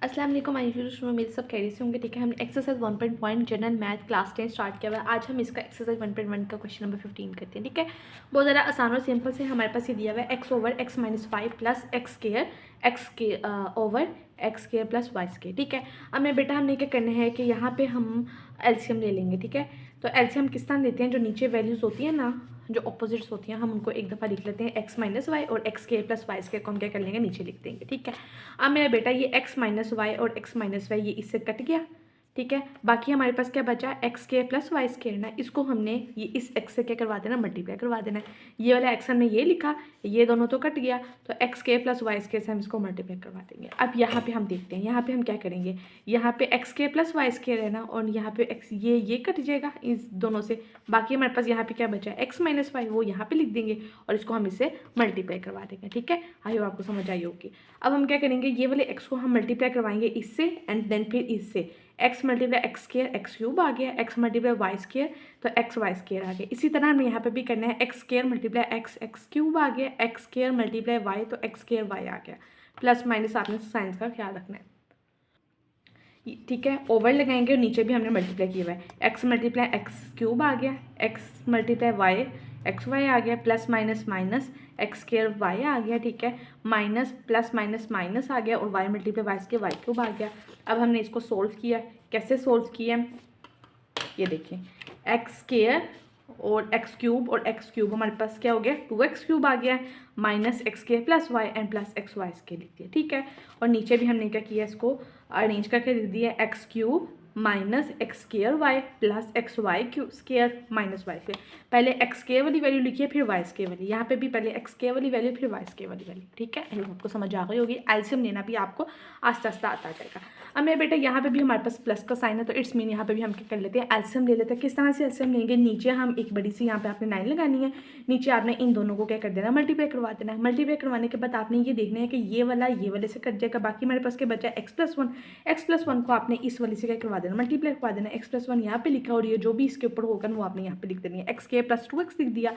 अस्सलाम वालेकुम आई व्यूअर्स में मेरे सब कैरी से होंगे। ठीक है, हमने exercise 1.1 general math class 10 start किया हुआ है। आज हम इसका एक्सरसाइज 1.1 का क्वेश्चन नंबर 15 करते हैं। ठीक है, बहुत ज़्यादा आसान और सिंपल से हमारे पास ये दिया हुआ है x over x minus 5 plus x के over x square plus y square. ठीक है, अब मेरे बेटा हमने क्या करना है कि यहाँ पे हम एलसीएम ले लेंगे। ठीक है, तो एलसीएम किस तरह लेते हैं, जो नीचे वैल्यूज़ होती हैं ना, जो अपोजिट्स होती हैं, हम उनको एक दफ़ा लिख लेते हैं एक्स माइनस वाई, और x square plus y square को हम क्या कर लेंगे, नीचे लिख देंगे। ठीक है, अब मेरा बेटा ये x माइनस वाई और x माइनस वाई ये इससे कट गया। ठीक है, बाकी हमारे पास क्या बचा, x square plus y square ना, इसको हमने ये इस x से क्या करवा देना, मल्टीप्लाई करवा देना है। ये वाला एक्स हमने ये लिखा, ये दोनों तो कट गया, तो x square plus y square से हम इसको मल्टीप्लाई करवा देंगे। अब यहाँ पे हम देखते हैं, यहाँ पे हम क्या करेंगे, यहाँ पे x square plus y square है ना, और यहाँ पे एक्स ये कट जाएगा इस दोनों से। बाकी हमारे पास यहाँ पे क्या बचा है, एक्स माइनस वाई, वो यहाँ पे लिख देंगे और इसको हम इससे मल्टीप्लाई करवा देंगे। ठीक है, आई होप आपको समझ आई होगी। अब हम क्या करेंगे, ये वाले एक्स को हम मल्टीप्लाई करवाएंगे इससे एंड देन फिर इससे। X multiply x square x cube आ गया, एक्स मल्टीप्लाई वाई स्केयर तो एक्स वाई स्केयर आ गया। इसी तरह हमें यहाँ पे भी करना है, x square multiply x x cube आ गया, एक्स स्केयर मल्टीप्लाई वाई तो एक्स स्केयर वाई आ गया। प्लस माइनस आपने साइंस का ख्याल रखना है। ठीक है, ओवर लगाएंगे और नीचे भी हमने मल्टीप्लाई किया हुआ है, एक्स मल्टीप्लाई एक्स क्यूब आ गया, x multiply y x y आ गया, plus minus minus x square y आ गया। ठीक है, माइनस प्लस माइनस माइनस आ गया और y multiply y square y cube आ गया। अब हमने इसको सोल्व किया, कैसे सोल्व किया, ये देखिए, एक्स स्केयर और एक्स क्यूब हमारे पास क्या हो गया, 2x क्यूब आ गया, minus x square plus y and plus x y square लिख दिया। ठीक है, और नीचे भी हमने क्या किया, इसको अरेंज करके लिख दिया, x cube minus x square y plus x y q square minus y square. पहले एक्स स्केयर वाली वैल्यू लिखिए फिर वाई स्केयर वाली, यहाँ पे भी पहले एक्स स्केयर वाली वैल्यू फिर वाई स्केयर वाली वैल्यू। ठीक है, आपको समझ आ गई होगी, एलसीएम लेना भी आपको आस्ता आस्ता आता जाएगा। अब मेरे बेटा यहाँ पे भी हमारे पास प्लस का साइन है, तो इट्स मीन यहाँ पे भी हम क्या कर लेते हैं, एलसीएम ले लेते हैं। किस तरह से एलसीएम लेंगे, नीचे हम एक बड़ी सी यहाँ पे आपने 9 लगानी है, नीचे आपने इन दोनों को क्या कर देना, मल्टीप्लाई करवा देना है। मल्टीप्लाई करवाने के बाद आपने ये देखना है कि ये वाला ये वाले से कट जाएगा, बाकी हमारे पास क्या बचा, एक्स प्लस वन को आपने इस वाले से क्या करवा देना, मल्टीप्लाई करवा देना। एक्स प्लस वन यहाँ पे लिखा और ये जो भी इसके ऊपर होगा वो आपने यहाँ पे लिख देनी है, एक्स के प्लस 2x लिख दिया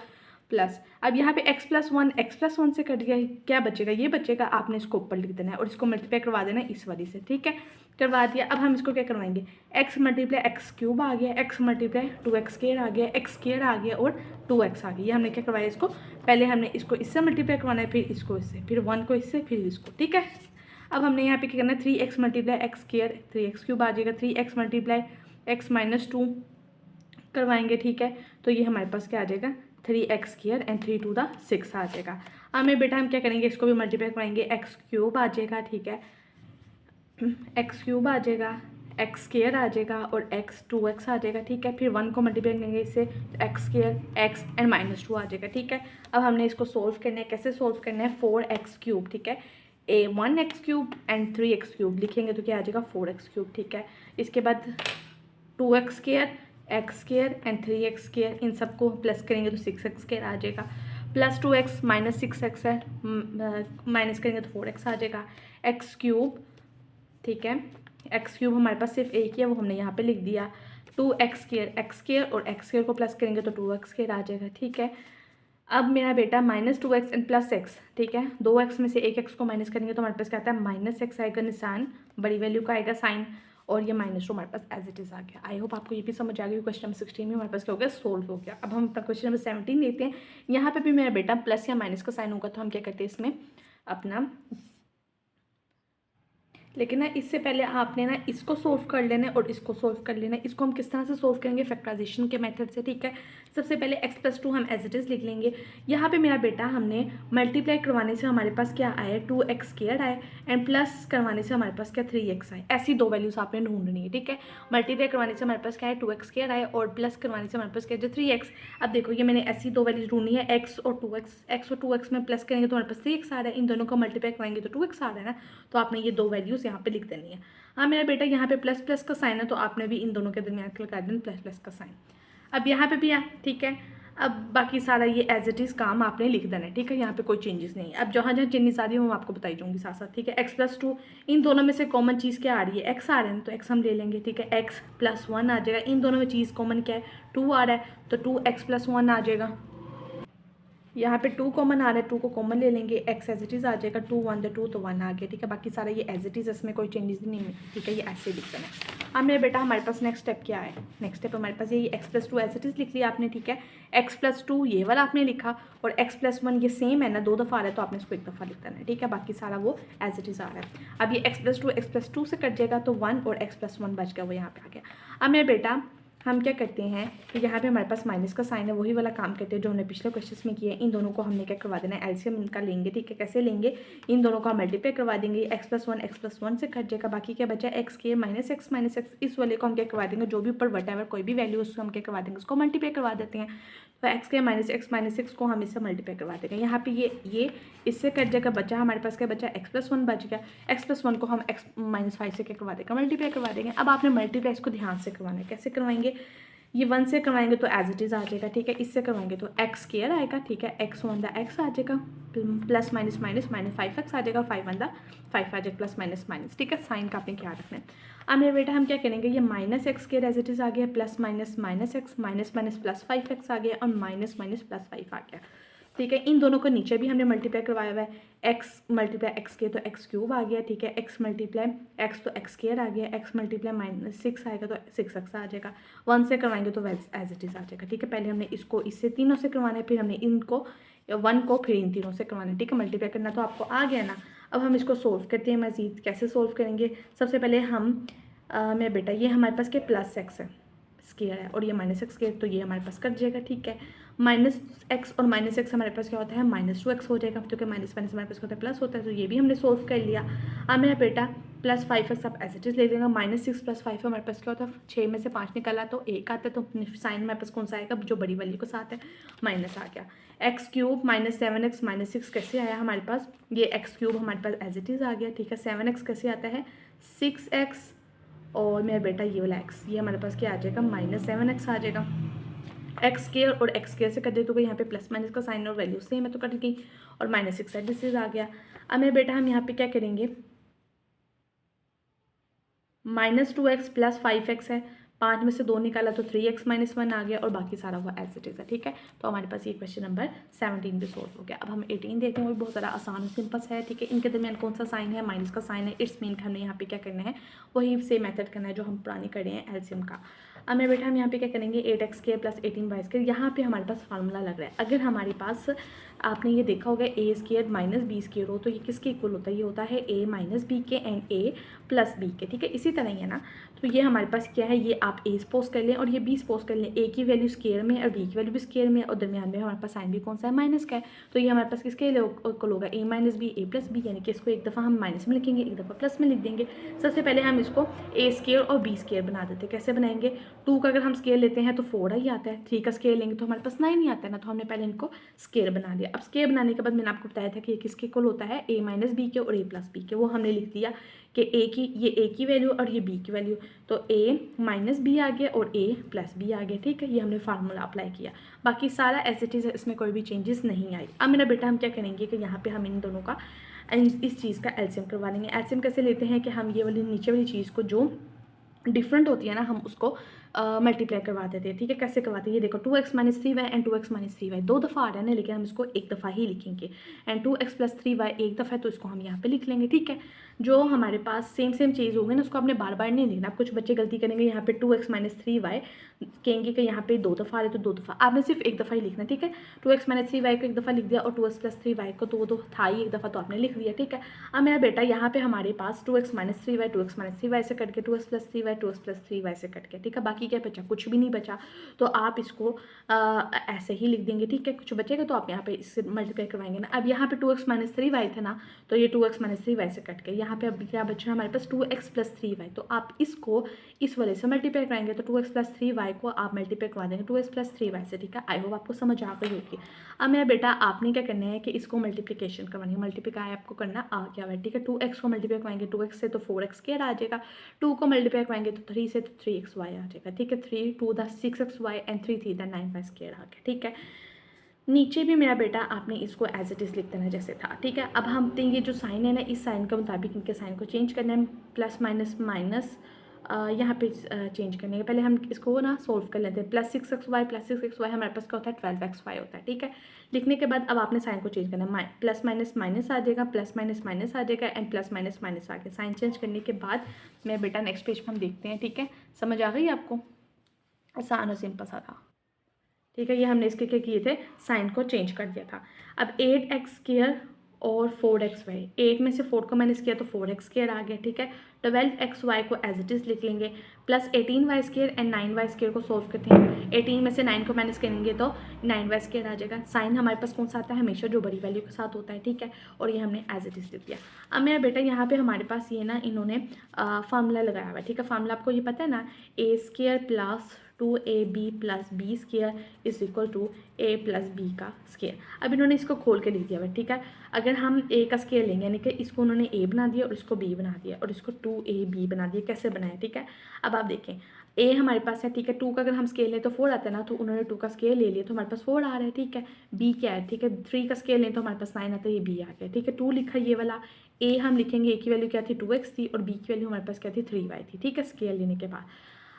प्लस। अब यहाँ पे एक्स प्लस वन से कट गया, क्या बचेगा, ये बचेगा, आपने इसको ऊपर लिख देना है और इसको मल्टीप्लाई करवा देना है इस वाली से। ठीक है, करवा दिया। अब हम इसको क्या करवाएंगे, एक्स मल्टीप्लाई एक्स क्यूब आ गया, एक्स मल्टीप्लाई 2x स्केयर आ गया, एक्स स्केयर आ गया और 2x आ गया। ये हमने क्या करवाया, इसको पहले हमने इसको इससे मल्टीप्लाई करवाना है, फिर इसको इससे, फिर 1 को इससे, फिर इसको। ठीक है, अब हमने यहाँ पे क्या करना है, 3x multiply x square 3x cube आ जाएगा, 3x मल्टीप्लाई एक्स माइनस 2 करवाएंगे। ठीक है, तो ये हमारे पास क्या आ जाएगा, 3x square and 3 to the 6 आ जाएगा। अब मेरे बेटा हम क्या करेंगे, इसको भी मल्टीप्लाई करवाएंगे, एक्स क्यूब आ जाएगा। ठीक है, एक्स क्यूब आ जाएगा, एक्स स्केयर आ जाएगा और एक्स 2x आ जाएगा। ठीक है, फिर 1 को मल्टीप्लाई करेंगे इससे, x square x and minus 2 आ जाएगा। ठीक है, अब हमने इसको सोल्व करना है, कैसे सोल्व करना है, 4x क्यूब। ठीक है, 1x cube and 3x cube लिखेंगे तो क्या आ जाएगा, 4x क्यूब। ठीक है, इसके बाद 2x square x square and 3x square, इन सबको प्लस करेंगे तो 6x स्केयर आ जाएगा, प्लस 2x माइनस 6x है, माइनस करेंगे तो 4x आ जाएगा, एक्स क्यूब। ठीक है, एक्स क्यूब हमारे पास सिर्फ एक ही है, वो हमने यहाँ पे लिख दिया, 2x स्केयर और एक्स स्केयर को प्लस करेंगे तो 2x स्केयर आ जाएगा। ठीक है, अब मेरा बेटा minus 2x and plus x। ठीक है, 2x में से एक x को माइनस करेंगे तो हमारे पास क्या आता है, माइनस x आएगा, निशान बड़ी वैल्यू का आएगा साइन, और ये माइनस 2 हमारे पास एज इट इज़ आ गया। आई होप आपको ये भी समझ आ गई। क्वेश्चन नंबर 16 में हमारे पास क्या हो गया, सोल्व हो गया। अब हम अपना क्वेश्चन नंबर 17 लेते हैं। यहाँ पे भी मेरा बेटा प्लस या माइनस का साइन होगा, तो हम क्या करते हैं इसमें अपना, लेकिन ना इससे पहले आपने ना इसको सोल्व कर लेना है और इसको सोल्व कर लेना है। इसको हम किस तरह से सोल्व करेंगे, फैक्टराइजेशन के मेथड से। ठीक है, सबसे पहले x प्लस 2 हम एज इट इज़ लिख लेंगे। यहाँ पे मेरा बेटा हमने मल्टीप्लाई करवाने से हमारे पास क्या आया, 2x स्केयर आए एंड प्लस करवाने से हमारे पास क्या 3x आए। ऐसी दो वैल्यूज आपने ढूंढनी है। ठीक है, मल्टीप्लाई करवाने से हमारे पास क्या है, 2x स्केयर आए और प्लस करवाने से हमारे पास क्या है, 3x। अब देखो ये मैंने ऐसी दो वैल्यूज ढूंढनी है, x और 2x में प्लस करेंगे तो हमारे पास 3x आ रहा है, इन दोनों को मल्टीप्लाई कराएंगे तो 2x आ रहा है ना, तो आपने ये दो वैल्यूज़ यहाँ पे लिख देनी है। हाँ मेरा बेटा, यहाँ पे प्लस प्लस का साइन है तो आपने भी इन दोनों के दरमियान लगा देना प्लस प्लस का साइन। अब यहाँ पे भी है। ठीक है, अब बाकी सारा ये एज इट इज़ काम आपने लिख देना है। ठीक है, यहाँ पे कोई चेंजेस नहीं है। अब जहाँ जहाँ चेंजेस आ रही है वो आपको बताई जाऊँगी साथ साथ। ठीक है, x प्लस 2, इन दोनों में से कॉमन चीज़ क्या आ रही है, x आ रहा है तो x हम ले लेंगे। ठीक है, x प्लस 1 आ जाएगा, इन दोनों में चीज़ कॉमन क्या है, 2 आ रहा है तो 2x प्लस 1 आ जाएगा। यहाँ पे 2 कॉमन आ रहा है, 2 को कॉमन ले लेंगे, x एज इट इज़ आ जाएगा, 2 1 2 तो 1 आ गया, ठीक है। बाकी सारा ये एज इट इज़, इसमें कोई चेंजेस नहीं है, ठीक है। ये ऐसे लिख देना है। अब मेरे बेटा हमारे पास नेक्स्ट स्टेप क्या है? नेक्स्ट स्टेप हमारे पास ये x+2 एज इट इज़ लिख लिया आपने, ठीक है। x+2 ये वाला आपने लिखा, और x+1 ये सेम है ना, 2 दफ़ा आ रहा है तो आपने इसको 1 दफ़ा लिख देना है, ठीक है। बाकी सारा वो एज इट इज़ आ रहा है। अब ये x+2 से कट जाएगा तो 1 और x+1 बच गया, वो यहाँ पे आ गया। अब मेरे बेटा हम क्या करते हैं कि यहाँ पे हमारे पास माइनस का साइन है, वही वाला काम करते हैं जो हमने पिछले क्वेश्चन में किया है। इन दोनों को हमने क्या करवा देना है, एलसीएम इनका लेंगे, ठीक है। कैसे लेंगे? इन दोनों को हम मल्टीप्लाई करवा देंगे, x+1 से कट जाएगा, बाकी क्या बचा x के -x, इस वाले को हम क्या करवा देंगे, जो भी ऊपर वट कोई भी वैल्यू उसको हम क्या करवा देंगे, उसको मल्टीप्लाई करवा देते हैं। तो x के -x को हम इससे मल्टीप्लाई करवा देंगे। यहाँ पे ये इससे कट जाएगा, बचा हमारे पास क्या बचा, x+1 बच गया। x+1 को हम x-5 से क्या करवा देंगे, मल्टीप्लाई करवा देंगे। अब आपने मल्टीप्लाई इसको ध्यान से करवाना है। कैसे करवाएंगे? ये 1 से करवाएंगे तो एज इट इज़ आ जाएगा, ठीक है। इससे करवाएंगे तो x² आएगा, ठीक है। x1 x आ जाएगा, प्लस माइनस -5x आ जाएगा, 5 1 5 आ जाएगा, प्लस माइनस, ठीक है। साइन का आपने क्या रखना है। अब मेरे बेटा हम क्या करेंगे, ये -x² एज इट इज़ आ गया, plus -x, minus plus 5x आ गया, और माइनस प्लस 5 आ गया, ठीक है। इन दोनों को नीचे भी हमने मल्टीप्लाई करवाया हुआ है, x मल्टीप्लाई x² तो x³ आ गया, ठीक है। x मल्टीप्लाई x तो x² आ गया, x मल्टीप्लाई -6 आएगा तो 6x आ जाएगा। 1 से करवाएंगे तो एज इट इज़ आ जाएगा, ठीक है। पहले हमने इसको इससे तीनों से करवाना है, फिर हमने इनको 1 को फिर इन तीनों से करवाना है, ठीक है। मल्टीप्लाई करना तो आपको आ गया ना। अब हम इसको सोल्व करते हैं मज़ीद। कैसे सोल्व करेंगे? सबसे पहले हम मेरा बेटा ये हमारे पास क्या प्लस x है, स्केयर है, और ये -x² तो ये हमारे पास कट जाएगा, ठीक है। -x और -x हमारे पास क्या होता है, -2x हो जाएगा, क्योंकि माइनस हमारे पास होता है प्लस होता है, तो ये भी हमने सोल्व कर लिया। अब मेरा बेटा प्लस 5x आप एज इट इज़ ले लेंगे। -6 + 5 हमारे पास क्या होता है, 6 में से 5 निकाला तो 1 आता है, तो साइन हमारे पास कौन सा आएगा, जो बड़ी वाली के साथ है, माइनस आ गया। x³ -7x -6 कैसे आया हमारे पास, ये x³ हमारे पास एज इट इज़ आ गया, ठीक है। 7x कैसे आता है, 6x, और मेरा बेटा ये वाला x, ये हमारे पास क्या आ जाएगा, -7x आ जाएगा। x² और x² से कट दे तो यहाँ पे प्लस माइनस का साइन और वैल्यू सेम है तो कट गई, और -6 एज इट इज़ आ गया। अब मेरे बेटा हम यहाँ पे क्या करेंगे, -2x प्लस 5x है, 5 में से 2 निकाला तो 3x -1 आ गया, और बाकी सारा हुआ एज इट इज़ है, ठीक है। तो हमारे पास ये क्वेश्चन नंबर 17 भी सोल्व हो गया। अब हम 18 देखते हैं, वो भी बहुत ज़्यादा आसान सिंपल है, ठीक है। इनके दरमियान कौन सा साइन है, माइनस का साइन है, इट्स मीन का हमने यहाँ पे क्या करना है, वही सेम मेथड करना है जो हम पुरानी कर रहे हैं एलसीएम का। अब मेरे बेटा हम यहाँ पे क्या करेंगे, 8x² + 18y²। यहाँ पे हमारे पास फार्मूला लग रहा है। अगर हमारे पास आपने ये देखा होगा a² - b² हो तो ये किसके इक्वल होता है, ये होता है a - b के एंड a + b के, ठीक है। इसी तरह ही है ना, तो ये हमारे पास क्या है, ये आप a सपोज कर लें और ये b सपोज कर लें। a की वैल्यू स्केयर में और b की वैल्यू भी स्केयर में, और दरमियान में हमारे पास साइन भी कौन सा है, माइनस का है। तो ये हमारे पास किसके इक्वल होगा, a - b a + b, यानी कि इसको एक दफ़ा हम माइनस में लिखेंगे, एक दफ़ा प्लस में लिख देंगे। सबसे पहले हम इसको a² और b² बना देते हैं। कैसे बनाएंगे, 2 का अगर हम स्केयर लेते हैं तो 4 ही आता है, 3 का स्केयर लेंगे तो हमारे पास 9 ही आता है ना, तो हमने पहले इनको स्केयर बना लिया। अब स्केयर बनाने के बाद मैंने आपको बताया था कि ये किसके इक्वल होता है, a - b के और a + b के, वो हमने लिख दिया कि ये a की वैल्यू और ये b की वैल्यू, तो a - b आ गया और a + b आ गया, ठीक है। ये हमने फार्मूला अप्लाई किया, बाकी सारा एज इट इज़ है, इसमें कोई भी चेंजेस नहीं आई। अब मेरा बेटा हम क्या करेंगे कि यहाँ पे हम इन दोनों का इस चीज़ का एलसीएम करवा लेंगे। एलसीएम कैसे लेते हैं कि हम ये वाली नीचे वाली चीज़ को जो डिफरेंट होती है ना, हम उसको मल्टीप्लाई करवा देते हैं, ठीक है। कैसे करवाते हैं, ये देखो 2x - 3y and 2x - 3y 2 दफ़ा आ रहा है ना, लेकिन हम इसको एक दफ़ा ही लिखेंगे, एंड 2x + 3y एक दफ़ा है तो इसको हम यहाँ पे लिख लेंगे, ठीक है। जो हमारे पास सेम चीज़ होगी ना, उसको आपने बार बार नहीं लिखना। कुछ बच्चे गलती करेंगे, यहाँ पे 2x - 3y कहेंगे कि यहाँ पे 2 दफ़ा आ रहे तो 2 दफ़ा, आपने सिर्फ एक दफ़ा ही लिखना, ठीक है। 2x - 3y को एक दफ़ा लिख दिया और 2x + 3y को तो वो तो था ही एक दफ़ा, तो आपने लिख दिया, ठीक है। अब मेरा बेटा यहाँ पे हमारे पास 2x - 3y 2x - 3y से कट के 2x + 3y 2x + 3y से कट गया, ठीक है। बाकी क्या बचा, कुछ भी नहीं बचा, तो आप इसको ऐसे ही लिख देंगे, ठीक है। कुछ बचेगा तो आप यहाँ पे इससे मल्टीप्लाई करवाएंगे ना। अब यहाँ पे 2x - 3y था ना, तो ये 2x - 3y से कट गया। यहाँ पे अब क्या बचा हमारे पास 2x + 3y, तो आप इसको इस वाले से मल्टीप्लाई कराएंगे, तो 2x + 3y को आप मल्टीप्लाई करवा देंगे 2x + 3y से, ठीक है। आई होप आपको समझ आ गई होगी। अब मेरा बेटा आपने क्या करना है कि इसको मल्टीप्लिकेशन करवानी है, मल्टीप्लाई आपको करना आ गया है, ठीक है। 2x को मल्टीप्लाई करवाएंगे 2x से तो 4x² आ जाएगा, 2 को मल्टीप्लाई करवाएंगे तो 3 से तो 3xy आ जाएगा, ठीक है। 3 2 the 6xy and 3 3 the 9y² आ गया, ठीक है। नीचे भी मेरा बेटा आपने इसको एज इट इज़ लिख देना जैसे था, ठीक है। अब हम ये जो साइन है ना, इस साइन के मुताबिक इनके साइन को चेंज करना है, प्लस माइनस माइनस यहाँ पे चेंज करने के पहले हम इसको ना सोल्व कर लेते हैं। +6xy हमारे पास क्या होता है 12xy होता है, ठीक है। लिखने के बाद अब आपने साइन को चेंज करना है, प्लस माइनस माइनस आ जाएगा, प्लस माइनस माइनस आ जाएगा एंड प्लस माइनस माइनस आ गया। साइन चेंज करने के बाद मैं बेटा नेक्स्ट पेज पर हम देखते हैं, ठीक है। समझ आ गई आपको, आसान और सिंपल सा था, ठीक है। ये हमने इसके क्या किए थे, साइन को चेंज कर दिया था। अब 8x² और 4xy, 8 में से 4 को माइनस किया तो 4x² आ गया, ठीक है। 12xy को एज इट इज़ लिख लेंगे, प्लस 18y² एंड 9y² को सोल्व करते हैं। 18 में से 9 को माइनस करेंगे तो 9y² आ जाएगा। साइन हमारे पास कौन सा आता है, हमेशा जो बड़ी वैल्यू के साथ होता है, ठीक है। और ये हमने एज इट इज़ लिख दिया। अब मेरा बेटा यहाँ पे हमारे पास ये ना इन्होंने फार्मूला लगाया हुआ है, ठीक है। फार्मूला आपको ये पता है ना, a² + 2ab + b² is equal to a + b का स्केयर। अब इन्होंने इसको खोल के लिख दिया हुआ, ठीक है। अगर हम a का स्केयर लेंगे यानी कि इसको उन्होंने a बना दिया और इसको b बना दिया और इसको 2ab बना दिया। कैसे बनाया, ठीक है। अब आप देखें a हमारे पास है, ठीक है। 2 का अगर हम स्केयर लें तो 4 आता है ना, तो उन्होंने 2 का स्केयर ले लिया तो हमारे पास 4 आ रहा है, ठीक है। b क्या है, ठीक है। 3 का स्केयर लें तो हमारे पास 9 आता है, ये b आ गया, ठीक है। 2 लिखा ये वाला। a हम लिखेंगे, a की वैल्यू क्या थी 2x थी और b की वैल्यू हमारे पास क्या थी 3y थी, ठीक है, स्केयर लेने के बाद।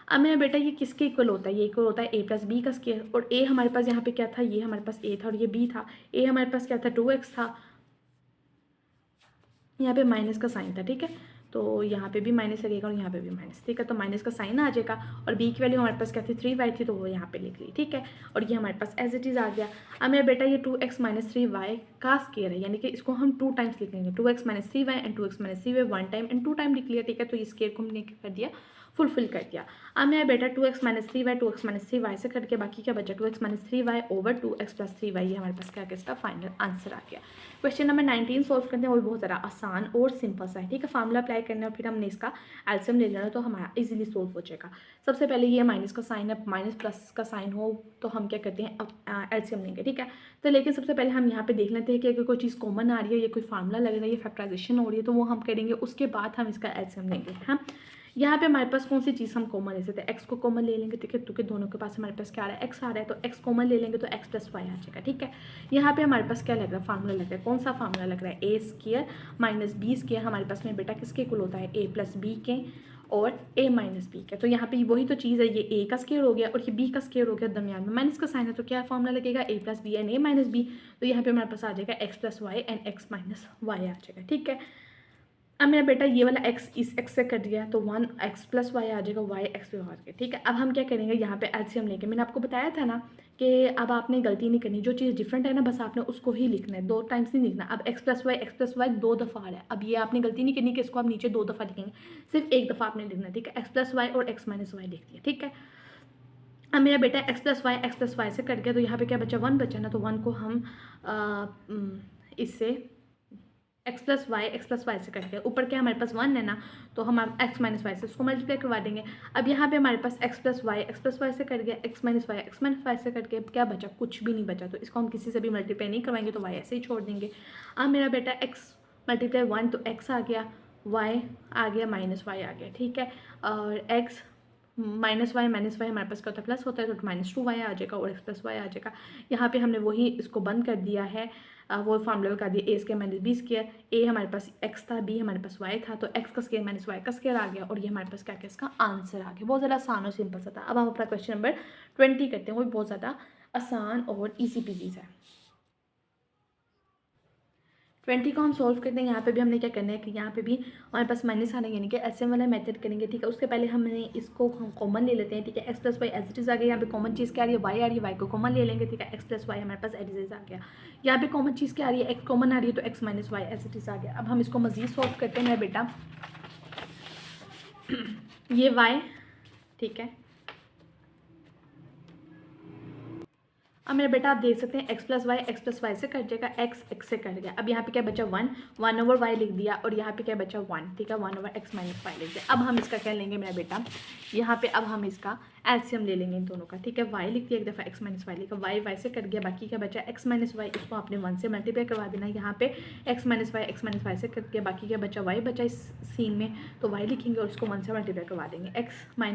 अब मेरा बेटा ये किसके इक्वल होता है, ये इक्वल होता है a + b का स्केयर। और a हमारे पास यहाँ पे क्या था, ये हमारे पास a था और ये b था। a हमारे पास क्या था 2x था, यहाँ पे माइनस का साइन था, ठीक है। तो यहाँ पे भी माइनस लगेगा और यहाँ पे भी माइनस, ठीक है। तो माइनस का साइन आ जाएगा और b की वैल्यू हमारे पास क्या थी 3y थी, तो वो यहाँ पे लिख ली, ठीक है। और ये हमारे पास एज इट इज़ आ गया। अब मेरा बेटा ये 2x - 3y का स्केयर है, यानी कि इसको हम 2 टाइम्स लिख लेंगे। 2x - 3y and 2x - 3y 1 time and 2 time लिख लिया, ठीक है। तो ये स्केयर को हमने क्या कर दिया, फुलफिल कर दिया। अब मेरा बेटा 2x - 3y 2x - 3y से करके बाकी क्या बचा 2x - 3y over 2x + 3y, ये हमारे पास क्या इसका फाइनल आंसर आ गया। क्वेश्चन नंबर 19 सॉल्व करते हैं, वो भी बहुत ज़्यादा आसान और सिंपल सा है, ठीक है। फार्मूला अप्लाई करना है, फिर हमने इसका एल्सियम ले लेना तो हमारा इजीली सॉल्व हो जाएगा। सबसे पहले ये माइनस का साइन है, माइनस प्लस का साइन हो तो हम क्या करते हैं अब एल्सियम लेंगे, ठीक है। तो लेकिन सबसे पहले हम यहाँ पे देख लेते हैं कि अगर कोई चीज़ कॉमन आ रही है या कोई फार्मूला लग रहा है या फैक्टराइजेशन हो रही है तो वो हम करेंगे, उसके बाद हम इसका एल्सियम लेंगे। हाँ, यहाँ पे हमारे पास कौन सी चीज़ हम कॉमन ले सकते हैं, एक्स को कॉमन ले लेंगे, ठीक है। क्योंकि दोनों के पास हमारे पास क्या आ रहा है, एक्स आ रहा है, तो एक्स कॉमन ले लेंगे तो एक्स + y आ जाएगा, ठीक है। यहाँ पे हमारे पास क्या लग रहा है, फार्मूला लग रहा है, कौन सा फार्मूला लग रहा है, a² - b² हमारे पास में बेटा किसके इक्वल होता है, a + b के और a - b के। तो यहाँ पे वही तो चीज़ है, ये a का स्केयर हो गया और ये b का स्केयर हो गया, दरमियान में माइनस का साइन है, तो क्या फार्मूला लगेगा a + b and a - b। तो यहाँ पे हमारे पास आ जाएगा x + y and x - y आ जाएगा, ठीक है। अब मेरा बेटा ये वाला x इस x से कट गया तो 1x + y आ जाएगा, y x पे और के, ठीक है। अब हम क्या करेंगे, यहाँ पे एलसीएम लेंगे। मैंने आपको बताया था ना कि अब आपने गलती नहीं करनी, जो चीज़ डिफरेंट है ना बस आपने उसको ही लिखना है, 2 टाइम्स नहीं लिखना। अब x + y 2 दफ़ा आ रहा है, अब ये आपने गलती नहीं करनी कि इसको आप नीचे 2 दफ़ा लिखेंगे, सिर्फ 1 दफ़ा आपने लिखना है, ठीक है। x + y और x - y लिख दिया, ठीक है। अब मेरा बेटा x + y से कट गया तो यहाँ पे क्या बचा 1 बचा ना, तो 1 को हम इससे x + y से कट गया, ऊपर क्या हमारे पास 1 है ना, तो हम x - y से उसको मल्टीप्लाई करवा देंगे। अब यहाँ पे हमारे पास x + y से कट गया, x - y से कट गया, क्या बचा, कुछ भी नहीं बचा, तो इसको हम किसी से भी मल्टीप्लाई नहीं करवाएंगे तो y ऐसे ही छोड़ देंगे। अब मेरा बेटा x × 1 तो x आ गया, y आ गया, -y आ गया, ठीक है। और x -y हमारे पास क्या होता है प्लस होता है, तो -2y आ जाएगा और x + y आ जाएगा। यहाँ पे हमने वही इसको बंद कर दिया है, वो फार्मूला लगा दिया, a² - b², a हमारे पास x था, b हमारे पास y था, तो x का स्केयर - y का स्केयर आ गया और ये हमारे पास क्या क्या इसका आंसर आ गया। बहुत ज़्यादा आसान और सिंपल सा था। अब हम अपना क्वेश्चन नंबर 20 करते हैं, वो भी बहुत ज़्यादा आसान और ईजी पीजी है। 20 को हम सॉल्व करते हैं। यहाँ पे भी हमने क्या करना है कि यहाँ पे भी हमारे पास माइनस आना है, यानी कि एलसीएम वाला मेथड करेंगे, ठीक है। उसके पहले हमने इसको हम कॉमन ले लेते हैं, ठीक है। x + y as it is आ गया, यहाँ पे कॉमन चीज़ क्या आ रही है, y आ रही है, y को कॉमन ले लेंगे, ठीक है। x + y हमारे पास एज इट इज़ आ गया। यहाँ पे कॉमन चीज़ क्या आ रही है, x कॉमन आ रही है, तो x - y as it is आ गया। अब हम इसको मज़ीद सॉल्व करते हैं मेरा बेटा, ये y, ठीक है। अब मेरा बेटा आप देख सकते हैं x + y से कट जाएगा, x से कट गया। अब यहाँ पे क्या बचा 1/y लिख दिया और यहाँ पे क्या बचा 1, ठीक है। 1/x - y लिख दिया। अब हम इसका क्या लेंगे मेरा बेटा, यहाँ पे अब हम इसका एलसीएम ले लेंगे इन दोनों का, ठीक है। y लिख दिया एक दफ़ा, x - y लिखा, y से कट गया, बाकी क्या बचा x - y, इसको आपने 1 से मल्टीप्लाई करवा देना। यहाँ पे x - y से कट गया, बाकी क्या बचा y बचा इस सीन में, तो y लिखेंगे और उसको 1 से मल्टीप्लाई करवा देंगे, x - y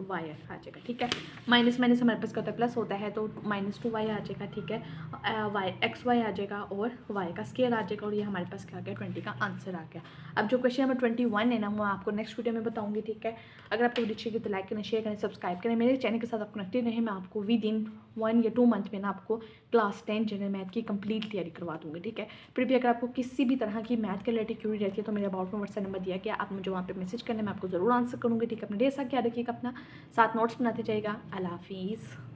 y आ जाएगा, ठीक है। माइनस हमारे पास क्या होता है प्लस होता है, तो -2y आ जाएगा, ठीक है, xy आ जाएगा और y का स्केयर आ जाएगा, और ये हमारे पास क्या आ गया, 20 का आंसर आ गया। अब जो क्वेश्चन नंबर 21 है ना, मैं आपको नेक्स्ट वीडियो में बताऊंगी, ठीक है। अगर आपको वीडियो अच्छी लगी तो लाइक करें, शेयर करें, सब्सक्राइब करें, मेरे चैनल के साथ आप कनेक्टेड रहें। मैं आपको विद इन 1 या 2 मंथ में ना आपको क्लास 10 जनरल मैथ की कंप्लीट तैयारी करवा दूँगी, ठीक है। फिर भी अगर आपको किसी भी तरह की मैथ के रिलेटेड क्यूरी रहती है तो मेरे अबाउट में व्हाट्सएप नंबर दिया गया, आप मुझे वहाँ पे मैसेज करना, मैं आपको ज़रूर आंसर करूँगी, ठीक है। अपने ढेर सारा ख्याल रखिएगा अपना, साथ नोट्स बनाते जाइएगा। अल्लाह हाफिज़।